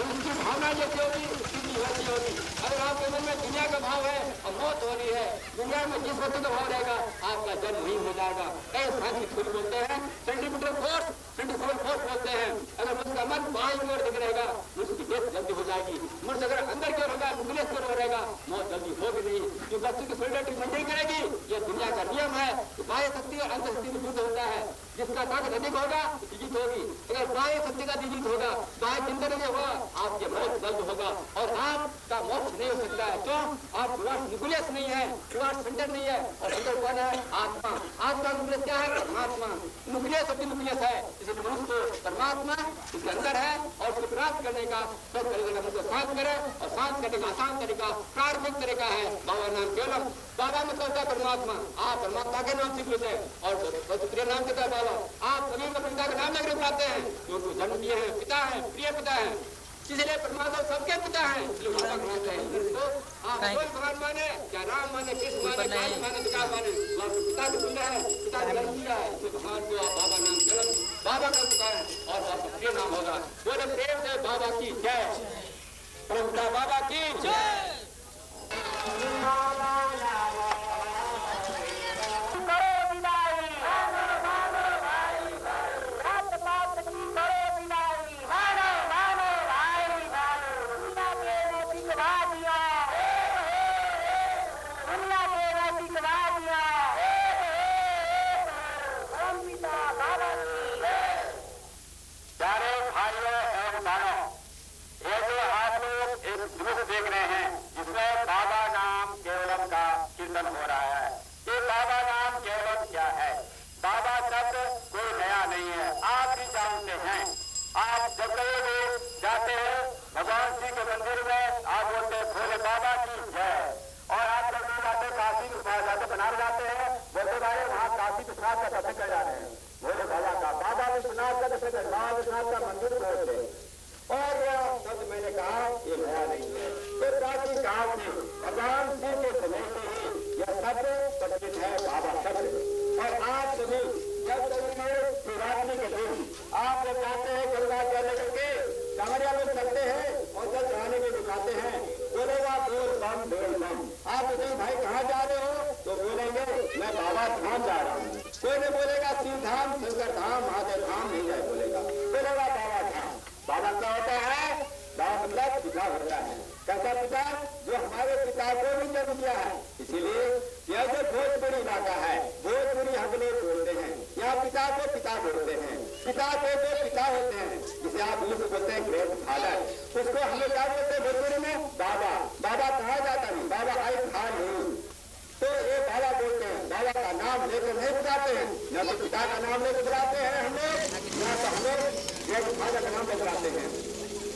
उसकी भावना जैसी होगी सिद्धि वैसी होगी। अगर आपके मन में दुनिया का भाव है और मौत हो रही है, दुनिया में जिस वस्तु का भाव रहेगा आपका जन्म नहीं हो जाएगा। कई साइंटिफिक खुद बोलते हैं सेंटीमीटर फोर्स, सेंटीफोर फोर्स बोलते हैं। अगर उसका मन बाहर की ओर दिख रहेगा, उसकी डेथ जल्दी हो जाएगी। मनुष्य अगर अंदर की ओर होगा, न्यूक्लियस की ओर रहेगा, मौत जल्दी होगी नहीं। जो वस्तु की सोलिडिटी मेंटेन करेगी, ये दुनिया का नियम है। बाह्य शक्ति और अंतर शक्ति में युद्ध होता है, जिसका ताकत अधिक होगा जीत होगी। अगर बाह्य शक्ति का जीत होगा, बाह्य चिंतन नहीं होगा, आपके मौत जल्द होगा और आपका मोक्ष नहीं हो सकता है। क्यों? आप न्यूक्लियस नहीं है, सेंटर नहीं है, और अंदर कौन है? आत्मा। आत्मा न्यूक्लियस क्या है? परमात्मा। न्यूक्लियस शक्ति न्यूक्लियस है, इसलिए मनुष्य को परमात्मा इसके अंदर है और उसको प्राप्त करने का सब तरीका उसको शांत करे, और शांत करने का आसान तरीका, प्रारंभिक तरीका है बाबा नाम केवलम। बाबा मतलब होता है परमात्मा। आप परमात्मा के नाम स्वीकृत है और प्रिय नाम कहता है बाबा। आप सभी को पिता का नाम लेकर बुलाते हैं, क्योंकि जन्म दिए हैं, पिता है, प्रिय पिता है, इसलिए परमात्मा सबके पिता है, इसलिए बाबा कहते हैं। आप कोई भगवान माने, क्या राम माने, कृष्ण माने, काली माने, पिता माने, पिता को सुनना है, पिता को जन्म दिया है, इसलिए भगवान को आप बाबा नाम केवलम बाबा का पुकार है और आपका प्रिय नाम होगा। बोले प्रेम से बाबा की जय, परमपिता बाबा की जय। देख रहे हैं जिसमें बाबा नाम केवलम का कीर्तन हो रहा है। ये बाबा नाम केवलम क्या है? बाबा शब्द कोई नया शब्द प्रचलित है बाबा शब्द। और आप सभी जब कभी शिवरात्रि के दिन आप लोग जाते हैं गंगा जल लेकर के, कांवड़िया लोग चलते हैं और जल चढ़ाने में दिखाते हैं, बोलेगा बोल बम बोल बम। आप पूछेंगे भाई कहाँ जा रहे हो, तो बोलेंगे मैं बाबा धाम जा रहा हूँ। कोई नहीं बोलेगा शिव धाम, शंकर धाम, महादेव धाम नहीं जाए बोलेगा, बोलेगा बाबा धाम। बाबा क्या होता है? बाबा मतलब पिता होता है। कैसा पिता? जो हमारे पिता को भी जन्म दिया है। इसीलिए यह जो भोजपुरी इलाका है, भोजपुरी हम लोग बोलते हैं, यहाँ पिता को पिता बोलते हैं। पिता को जो पिता होते हैं, जिसे आप इंग्लिश बोलते हैं ग्रेट फादर, उसको हम लोग क्या बोलते हैं भोजपुरी में? बाबा। बाबा कहा जाता नहीं, बाबा आई था नहीं, तो ये बाबा बोलते हैं। बाबा का नाम लेकर नहीं बुलाते हैं, न तो पिता का नाम लेकर बुलाते हैं हम लोग, न तो हम लोग ग्रेट फादर का नाम लेकर बुलाते हैं।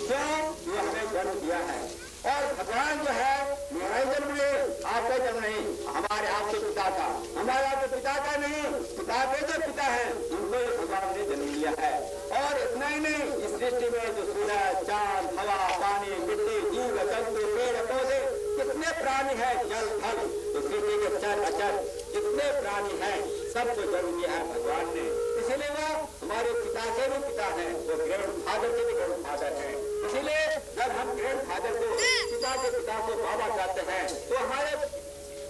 क्यों? ये हमें जन्म दिया है। और भगवान जो है मेरा जन्म नहीं, आपका जन्म नहीं, हमारे आपके पिता का, हमारे आपके पिता का नहीं, पिता के जो पिता है उनको भगवान ने जन्म दिया है। और इतना ही नहीं, इस सृष्टि में जो सूरज, चांद, हवा, पानी, मिट्टी, जीव जंतु, पेड़ पौधे, कितने प्राणी है, जल थल, तो सृष्टि के चर अचर जितने प्राणी हैं, सबको जन्म दिया है भगवान ने। इसीलिए वो हमारे पिता के भी पिता हैं, वो ग्रैंड फादर के भी ग्रैंड फादर हैं। इसीलिए जब हम ग्रैंड फादर को, पिता के पिता को बाबा कहते हैं, तो हमारे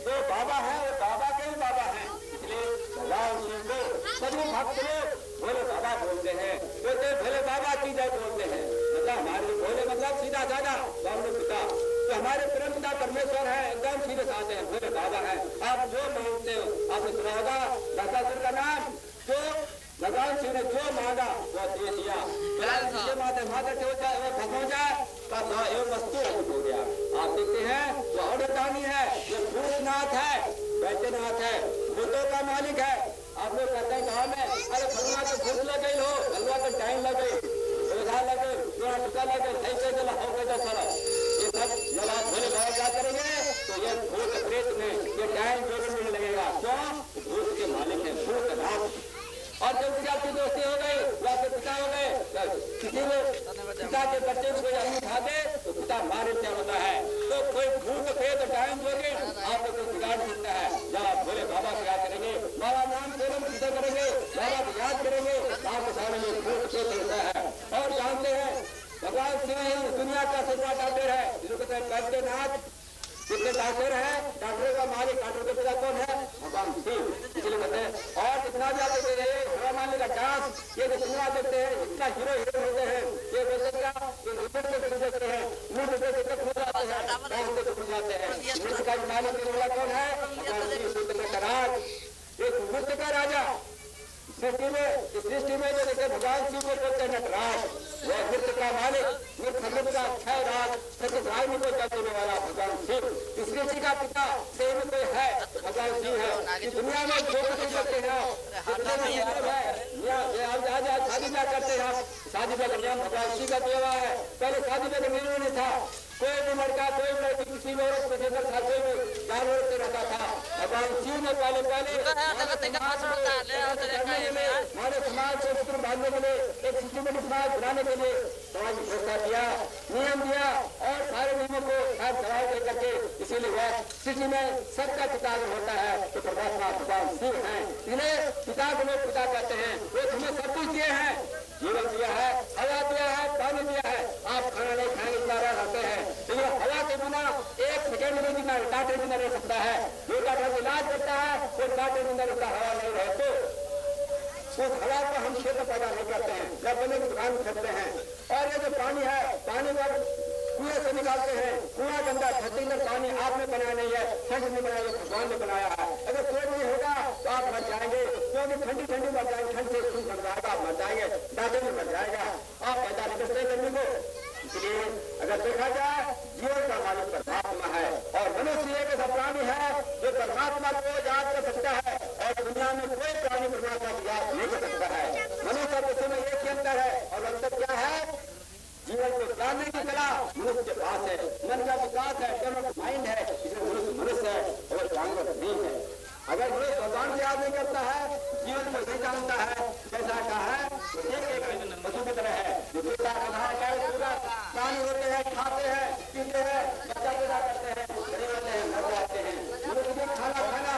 जो बाबा है वो बाबा के भी बाबा हैं। इसलिए भगवान शिव को सभी भक्त लोग भोले बाबा बोलते हैं, बोलते भोले बाबा की जय बोलते हैं। मतलब हमारे भोले मतलब सीधा साधा बाबू पिता, तो हमारे परम पिता परमेश्वर है, एकदम सीधे साधे हैं, भोले बाबा है। आप जो मांगते हो, आपने सुना होगा दातासुर का नाम, जो भगवान शिव ने जो मांगा वो दे दिया। माता के खत्म हो जाए तब एवं वस्तु हो गया। आप देखते हैं वो और दानी है, ये भूतनाथ है, वैद्यनाथ है, भूतों का मालिक है। आप लोग कहते हैं गाँव में, अरे फलवा तो भूत लग गई हो, फलवा तो टाइम लग गई, ओझा लग गई, टीका लग गई, ऐसे जला हो गया सारा। ये सब जब आप भोले बाबा क्या करेंगे तो ये भूत प्रेत में ये टाइम जोड़ने में लगेगा। क्यों? भूत के मालिक है, भूतनाथ। और जब उसकी आपकी दोस्ती हो गई, वो आपके पिता हो गए, किसी ने पिता के बच्चे को कोई आदमी खा दे तो पिता मारे क्या होता है। तो कोई भूत प्रेत टाइम जोगे आपको कुछ बिगाड़ सकता है। जब आप भोले बाबा को याद करेंगे, बाबा नाम केवल किसे करेंगे, बाबा को याद करेंगे, आपके सामने में भूत प्रेत होता है। और जानते हैं भगवान शिव ही दुनिया का सबसे डॉक्टर है, जिसको कहते हैं वैद्यनाथ। जितने डॉक्टर है, डॉक्टरों का मालिक, डॉक्टर के पिता कौन है? भगवान शिव। इसलिए कहते हैं और जितना भी आप देखते हैं हवा मानने का डांस, ये जो सिनेमा देखते हैं, इतना हीरो हीरो होते हैं, ये बोलते क्या देखते हैं, मुझ देखते खो जाते हैं, डांस देखते खो जाते हैं। नृत्य का मालिक वाला कौन है? भगवान शिव का राज, एक नृत्य का राजा। सृष्टि में जो जैसे भगवान शिव को बोलते हैं नटराज, वह नृत्य का मालिक, नृत्य का क्षय राज, सत्यराय में कोई करने वाला भगवान शिव। इस सृष्टि का पिता से में कोई है तो भगवान शिव है। इस दुनिया में जो कुछ करते हैं, आज शादी ब्याह करते हैं, शादी ब्याह का नियम भगवान शिव का दिया हुआ है। पहले शादी ब्याह का निर्णय नहीं था, कोई भी लड़का कोई भी लड़की किसी भी औरत को खाते में प्यार से रहता था। भगवान शिव ने पहले हमारे समाज को सूत्र बांधने के लिए, एक शिष्टमंडल समाज बनाने के लिए समाज में घोषणा दिया, नियम दिया और सारे नियमों को सवाल करके, इसीलिए वह सृष्टि में सबका पिता होता है तो परमात्मा भगवान शिव है। इन्हें पिता को लोग पिता कहते हैं। वो हमें सब कुछ दिए हैं, जीवन दिया है, हवा दिया है, पानी दिया है। आप खाना नहीं खाएंगे बिना रह सकते हैं, लेकिन हवा के बिना एक सेकेंड में बिना डांटे बिना रह सकता है। जो डॉक्टर इलाज करता है वो डांटे बिना रहता, हवा नहीं रहे तो उस हवा को हम क्षेत्र पैदा नहीं करते हैं, जब बने दुकान करते हैं। और ये जो पानी है, पानी में कुएं से निकालते हैं, कुआं के अंदर धरती में पानी आपने बनाया नहीं है, ठंड नहीं बनाया, भगवान ने बनाया है। अगर कुएं नहीं होगा तो आप मर जाएंगे, क्योंकि ठंडी मर जाएंगे, ठंड से खून बन जाएगा, आप मर जाएंगे, दादे में मर जाएगा, आप पैदा नहीं करते करने को। इसलिए अगर देखा जाए जीवन का मालिक परमात्मा है और मनुष्य एक ऐसा प्राणी है जो परमात्मा को याद कर सकता है और दुनिया में कोई प्राणी परमात्मा को याद नहीं कर सकता है। मनुष्य और पशु में एक ही अंतर है और अंतर क्या है? जीवन को जानने की कला मनुष्य के पास है, मन का विकास है, डेवलप माइंड है, इसलिए मनुष्य है और जानवर नहीं है। अगर मनुष्य भगवान को याद नहीं करता है, जीवन को नहीं जानता है, जैसा कहा है एक पशु की तरह है जो पिता पूरा प्राणी होते हैं, खाते हैं, पीते हैं, बच्चा पैदा करते हैं, बड़े होते हैं, मर जाते हैं। खाना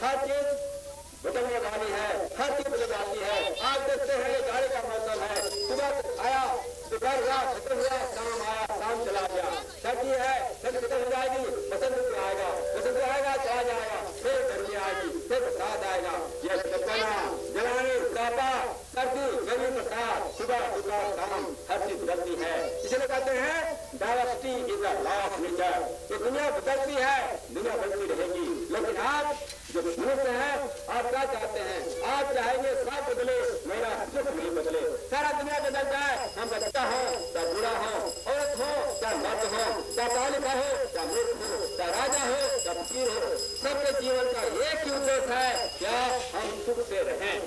हर चीज बदलने वाली है, हर चीज बदल जाती है। आप देखते हैं जाड़े का मौसम है, सुबह आया दोपहर हुआ खत्म हुआ, शाम आया शाम चला गया। सर्दी है, सर्दी खत्म हो जाएगी, बसंत ऋतु आएगा, बसंत आएगा चला जाएगा, फिर गर्मी आएगी, फिर बरसात आएगा। ये तपना जलानी तापा सर्दी गर्मी बरसात सुबह दोपहर शाम हर चीज बदलती है। इसलिए कहते हैं diversity is the law of nature. ये दुनिया बदलती है, दुनिया बदलती रहेगी। लेकिन आप जो मनुष्य है, आप क्या चाहते हैं? आप चाहेंगे सब बदले, मेरा सुख नहीं बदले। सारा दुनिया बदल जाए, हम बच्चा हो चाहे बूढ़ा हो, औरत हो चाहे मर्द हो, चाहे पढ़ा लिखा हो चाहे मूर्ख हो, चाहे राजा हो चाहे फकीर हो, सबके जीवन का एक ही उद्देश्य है, क्या हम सुख से रहें।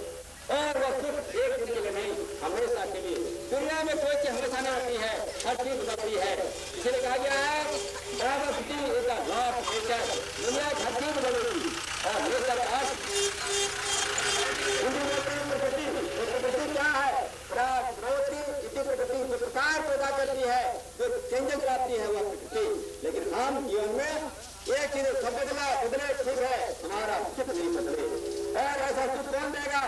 और वह सुख एक दिन के लिए नहीं, हमेशा के लिए। दुनिया में कोई चीज हमेशा नहीं आती है, हर चीज बदलती है। इसलिए कहा गया है diversity is the law of nature. दुनिया की हर चीज बदलेगी और नेचर का प्रकृति क्या है? प्रकृति इसी प्रकृति जो प्रकार पैदा करती है, जो चेंजेस लाती है वह प्रकृति। लेकिन हम जीवन में एक चीज सब बदले ठीक है, हमारा सुख नहीं बदले। और ऐसा सुख कौन देगा?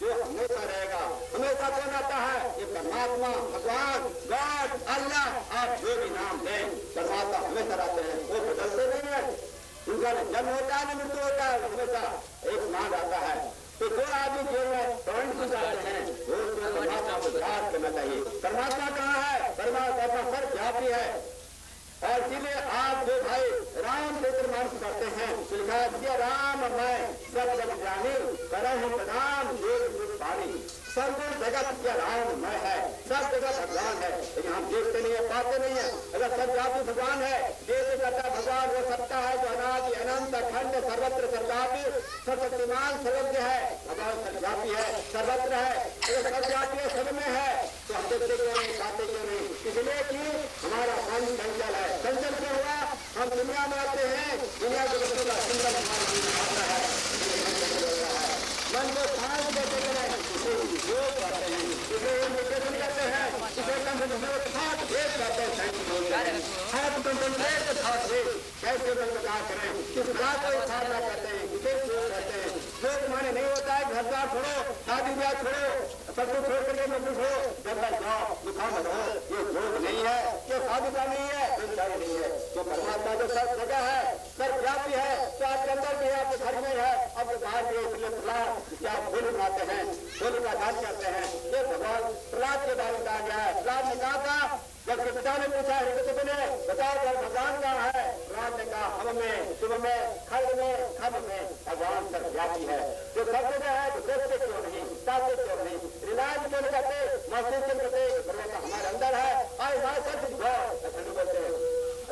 जो हमेशा रहेगा। हमेशा कौन आता है? ये परमात्मा, भगवान, गॉड, अल्लाह, आप जो भी नाम दें, परमात्मा हमेशा रहते हैं, वो बदलते नहीं है। उनका जन्म होता है, मृत्यु होता है, हमेशा एक मान आता है। तो जो आदमी जीवन में पॉइंट को जाते हैं, वो परमात्मा को याद करना चाहिए। परमात्मा कहाँ है? परमात्मा का सर्वव्यापी है। और इसीलिए आप जो भाई राम चरित्र मानस करते हैं, तो लिखा है राम मैं सब जग जानी करहु प्रणाम देव पानी। सब जगत क्या राम मैं है, सब जगह भगवान है, लेकिन हम देखते नहीं है, पाते नहीं है। अगर सब व्यापी भगवान है, देश करता भगवान वो सत्ता है जो अनादि अनंत अखंड सर्वत्र सर्वव्यापी सर्वशक्तिमान सर्वज्ञ है। भगवान सर्वव्यापी है, सर्वत्र है, अगर सर्वव्यापी है, सब में है, तो हम देखते क्यों नहीं, पाते क्यों नहीं? इसलिए कि हमारा मन चंचल है। चंचल क्यों हुआ? हम दुनिया में आते हैं, दुनिया के बच्चों का सुंदर आता है, मन को शांत कैसे करें? इसे योग करते हैं, इसे मेडिटेशन करते हैं, इसे थॉट वेट करते हैं। हाथ कंसंट्रेट थॉट वेट कैसे मन को क्या करें? किस बात को साधना करते हैं, किसे योग करते हैं। योग माने नहीं होता है घर द्वार छोड़ो, शादी ब्याह छोड़ो, सब कुछ छोड़ करके मजबूत हो, जंगल जाओ, दुकान में रहो। ये योग नहीं है, ये साधुता नहीं है, संसारी नहीं है। तो परमात्मा जो सर्व जगह है, सर्वव्यापी है, तो आपके अंदर भी है, आपके घर में है, आपके बाहर भी है। क्या फूल बनाते हैं, फूल का दान करते हैं। ये भगवान प्रहलाद के बारे में कहा गया है। प्रहलाद ने कहा था, जब पिता ने पूछा हिरण्यकशिपु ने बताओ जब भगवान कहाँ है? प्रहलाद ने कहा हम में, शुभ में, खड्ग में, खब में भगवान सर्वव्यापी है। जो सब जगह है, तो देखते क्यों नहीं, पाते क्यों नहीं, रिलायंस क्यों करते, महसूस क्यों करते? हमारे अंदर है। आज सच बोलते हैं,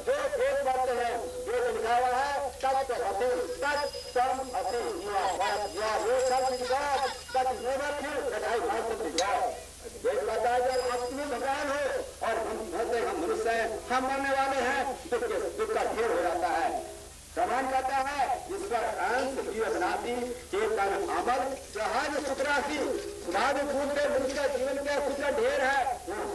जो खेत बांटते हैं, जो लिखा हुआ है सच हसी, सच सम हसी, वो सच नेवर किल कटाई देश कहता है जब अपनी भगवान हो और हम मनुष्य हैं, हम मरने वाले हैं, दुख का ढेर हो जाता है। प्रमाण कहता है ईश्वर अंश जीवनादि चेतन अमल सहज सुखराशि सुधार फूल के मनुष्य जीवन के सुख का ढेर है।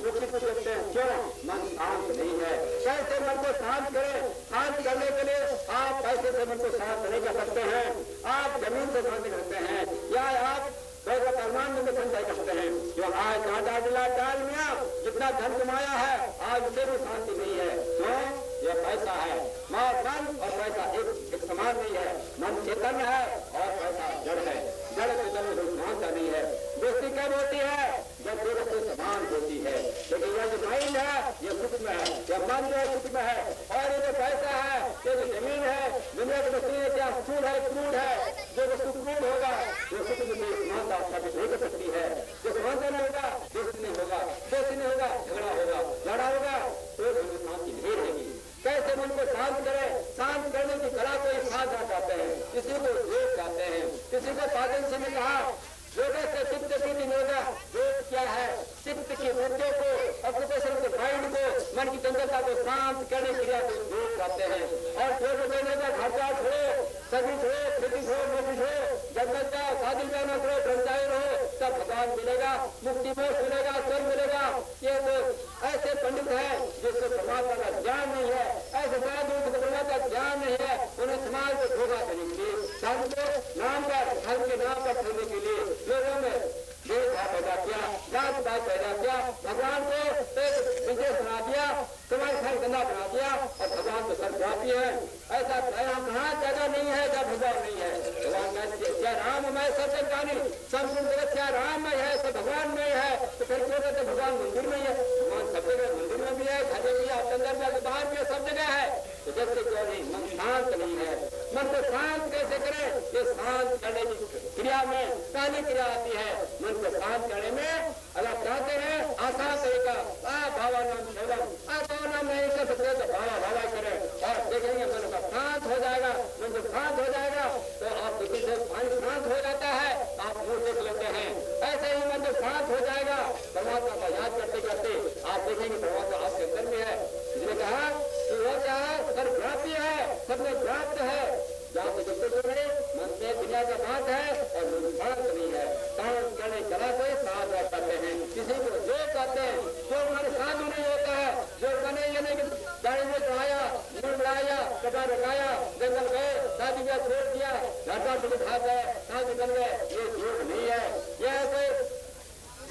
सुखित सकते हैं क्यों? मन शांत नहीं है। कैसे मन को शांत करें? शांत करने के लिए आप पैसे से मन को शांत नहीं कर सकते हैं, आप जमीन से शांति करते हैं या आप पैसा परिमाण में संचय करते हैं। जो आज कांटा दिला डाल मिया जितना धन कमाया है, आज उसे भी शांति नहीं है। क्यों? यह पैसा है। मन और पैसा एक समान नहीं है। मन चेतन है और पैसा जड़ है। जड़ चेतन में कोई समानता नहीं है। दोस्ती कब होती है? जब दोनों से समान होती है। लेकिन यह जो माइंड है ये सूक्ष्म है, यह मन जो है सूक्ष्म है। और ये जो पैसा है, ये जो जमीन है, दुनिया की वस्तु है, क्या स्थूल है क्रूड है। जो वस्तु क्रूड होगा वो सूक्ष्म में समानता स्थापित नहीं कर सकती है। जो समानता नहीं होगा दोस्ती नहीं होगा, दोस्ती नहीं होगा झगड़ा होगा, झगड़ा होगा तो शांति नहीं रहेगी। कैसे मन को शांत करें? शांत करने की कला को साधना कहते हैं, किसी को योग कहते हैं, किसी को पाचन से कहा योग से चित्त की निरोधा। योग क्या है? चित्त की वृत्तियों को, ऑक्यूपेशन के माइंड को, मन की चंचलता को शांत करने की क्रिया को योग कहते हैं। और योग देने का खर्चा छोड़ो, सर्विस हो, खेती हो, नौकरी हो, जंगल जाओ, शादी ब्याह न करो, ब्रह्मचारी रहो, सब भगवान मिलेगा, मुक्ति मोक्ष मिलेगा, स्वर्ग मिलेगा। ये तो ऐसे पंडित है जिसको परमात्मा का ज्ञान नहीं है, ऐसे साधु जिनको परमात्मा का ज्ञान नहीं है, उन्हें समाज को धोखा देने के लिए धर्म को नाम पर, धर्म के नाम पर चलने के लिए लोगों में भेदभाव पैदा किया, जात पात पैदा किया, भगवान को एक विशेष बना दिया, तुम्हारे सर गंदा बना दिया और भगवान तो सर्वव्यापी है। ऐसा कहाँ जगह नहीं है जब भगवान नहीं है। भगवान क्या राम मैं सत्य जानी, संपूर्ण जगत क्या राम में है, सब भगवान में है, तो फिर क्यों कहते भगवान मंदिर में है? भगवान सब जगह मंदिर में भी है, घर में भी है, अंदर में बाहर में सब जगह है। तो जैसे क्यों नहीं, मन शांत नहीं है। मन को शांत कैसे करें? ये शांत करने की क्रिया में पहली क्रिया आती है। मन को शांत करने में अगर चाहते हैं आसान तरीका, भावा नाम केवलम, भावा नाम नहीं कर सकते तो भावा भावा करें और देखेंगे मन का शांत हो जाएगा। मन जब शांत हो जाएगा तो आप किसी से पानी शांत हो जाता है, आप मुंह देख लेते हैं। ऐसे ही मन जब शांत हो जाएगा परमात्मा का याद करते करते आप देखेंगे परमात्मा आपके अंदर में है। इसने कहा कि वो क्या है, सर्वव्यापी है, सबने व्याप्त है। जहाँ से जब तक मन से दुनिया का बात है और मन शांत नहीं है। शांत करने चला कोई साथ रह पाते हैं। किसी को जो कहते हैं जो हमारे साधु नहीं होता है, जो कहने ये नहीं गाड़ी में चढ़ाया, मूल बढ़ाया, कपड़ा रखाया, जंगल गए, शादी ब्याह छोड़ दिया, घाटा से खा गए, शादी बन गए, ये झूठ नहीं है। ये ऐसे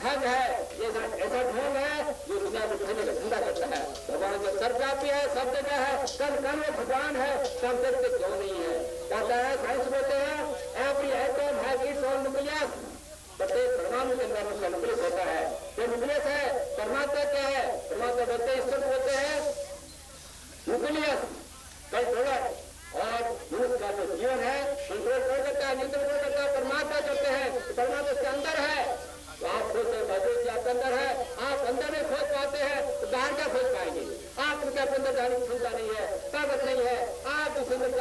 ठग है, ये ऐसा ढोंग है जो दुनिया में खाने का धंधा करता है। भगवान जब सर्वव्यापी है, सब जगह है, कल कल में भगवान है, सब देखते क्यों नहीं है? कहता है साइंस बोलते हैं every atom has its own nucleus. प्रत्येक परमाणु के अंदर उसका न्यूक्लियस होता है। जो न्यूक्लियस है परमात्मा क्या है? परमात्मा बोलते हैं, ईश्वर बोलते हैं न्यूक्लियस कंट्रोलर। और मनुष्य का जो जीवन है कंट्रोल कर सकता है, नियंत्रण कर सकता है, परमात्मा करते हैं। परमात्मा उसके अंदर है। तो आप सोचते हैं आपके अंदर है, आप अंदर में खोज पाते हैं तो बाहर क्या खोज पाएंगे? आप उनके अंदर जाने की क्षमता नहीं है, ताकत नहीं है, आप उस अंदर